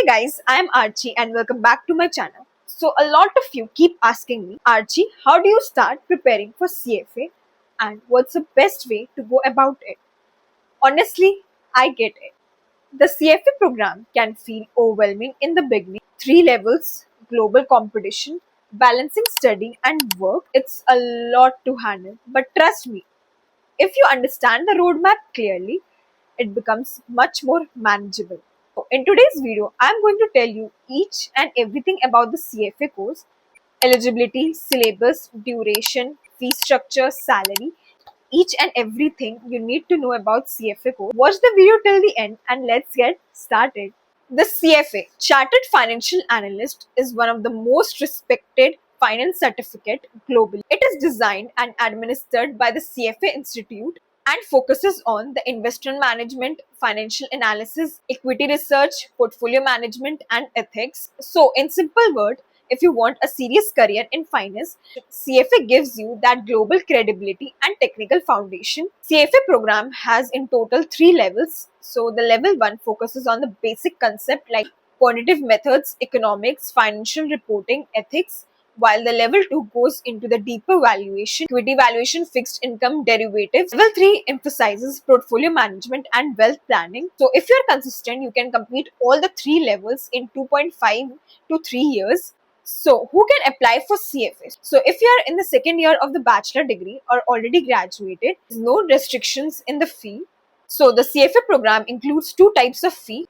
guys, I am Archie and welcome back to my channel. So a lot of you keep asking me, Archie, how do you start preparing for CFA and what's the best way to go about it? Honestly, I get it. The CFA program can feel overwhelming in the beginning. Three levels, global competition, balancing study and work. It's a lot to handle. But trust me, if you understand the roadmap clearly, it becomes much more manageable. So, in today's video, I'm going to tell you each and everything about the CFA course, eligibility, syllabus, duration, fee structure, salary, each and everything you need to know about CFA course. Watch the video till the end and let's get started. The CFA, Chartered Financial Analyst, is one of the most respected finance certificate globally. It is designed and administered by the CFA Institute and focuses on the investment management, financial analysis, equity research, portfolio management, and ethics. So, in simple words, if you want a serious career in finance, CFA gives you that global credibility and technical foundation. CFA program has in total 3 levels. So the level 1 focuses on the basic concept like quantitative methods, economics, financial reporting, ethics, while the level 2 goes into the deeper valuation, equity valuation, fixed income derivatives. Level 3 emphasizes portfolio management and wealth planning. So if you're consistent, you can complete all the 3 levels in 2.5 to 3 years. So, who can apply for CFA? So, if you are in the second year of the bachelor degree or already graduated, there's no restrictions in the fee. So, the CFA program includes two types of fee.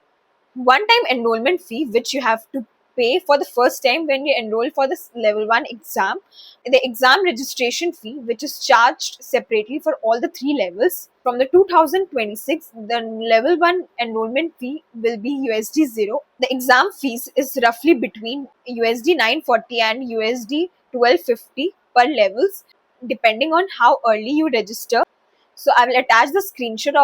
One-time enrollment fee, which you have to pay for the first time when you enroll for this level 1 exam. The exam registration fee, which is charged separately for all the 3 levels. From the 2026, the level 1 enrollment fee will be USD 0. The exam fees is roughly between USD 940 and USD 1250 per levels, depending on how early you register. So I will attach the screenshot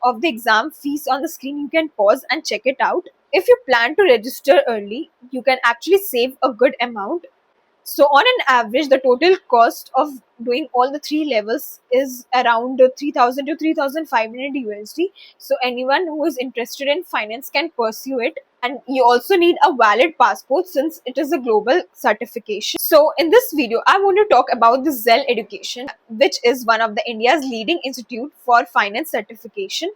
of the exam fees on the screen. You can pause and check it out. If you plan to register early, you can actually save a good amount. So on an average, the total cost of doing all the 3 levels is around 3,000 to 3,500 USD. So anyone who is interested in finance can pursue it. And you also need a valid passport since it is a global certification. So in this video, I want to talk about the Zell Education, which is one of the India's leading institute for finance certification.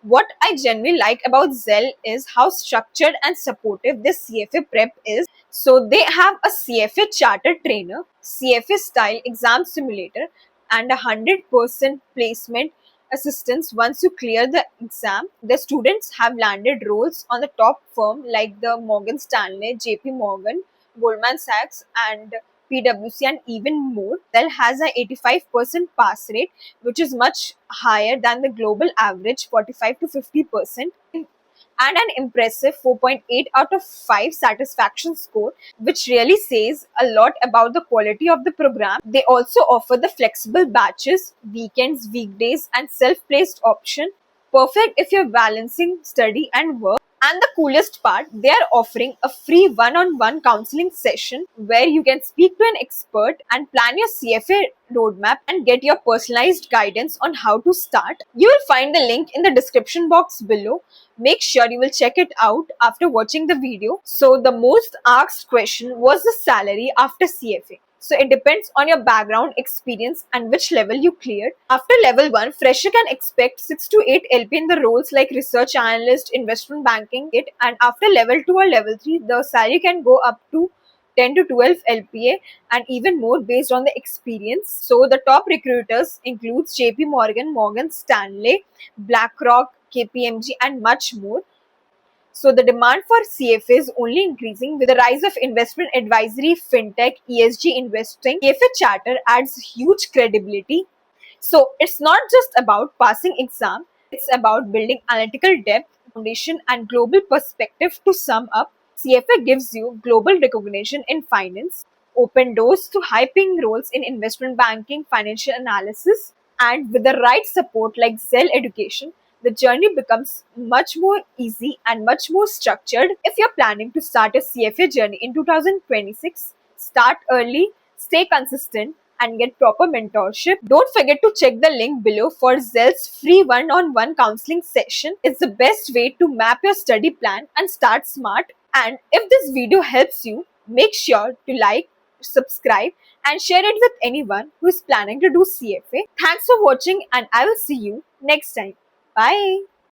What I generally like about Zell is how structured and supportive this CFA prep is. So they have a CFA charter trainer, CFA style exam simulator, and 100% placement assistance once you clear the exam. The students have landed roles on the top firm like the Morgan Stanley, JP Morgan, Goldman Sachs, and PwC, and even more. Zell has a 85% pass rate, which is much higher than the global average 45 to 50%, and an impressive 4.8 out of 5 satisfaction score, which really says a lot about the quality of the program. They also offer the flexible batches, weekends, weekdays, and self-placed option, perfect if you're balancing study and work. And the coolest part, they are offering a free one-on-one counseling session where you can speak to an expert and plan your CFA roadmap and get your personalized guidance on how to start. You will find the link in the description box below. Make sure you will check it out after watching the video. So the most asked question was the salary after CFA. So it depends on your background, experience, and which level you cleared. After level 1, fresher can expect 6 to 8 LP in the roles like research analyst, investment banking, and after level 2 or level 3, the salary can go up to 10 to 12 LPA and even more based on the experience. So the top recruiters includes JP Morgan, Morgan Stanley, BlackRock, KPMG, and much more. So the demand for CFA is only increasing with the rise of investment advisory, fintech, ESG investing. CFA charter adds huge credibility. So it's not just about passing exam, it's about building analytical depth, foundation, and global perspective. To sum up, CFA gives you global recognition in finance, open doors to high-paying roles in investment banking, financial analysis, and with the right support like Zell Education, the journey becomes much more easy and much more structured. If you're planning to start a CFA journey in 2026, start early, stay consistent, and get proper mentorship. Don't forget to check the link below for Zell's free one-on-one counseling session. It's the best way to map your study plan and start smart. And if this video helps you, make sure to like, subscribe, and share it with anyone who is planning to do CFA. Thanks for watching, and I will see you next time. Bye.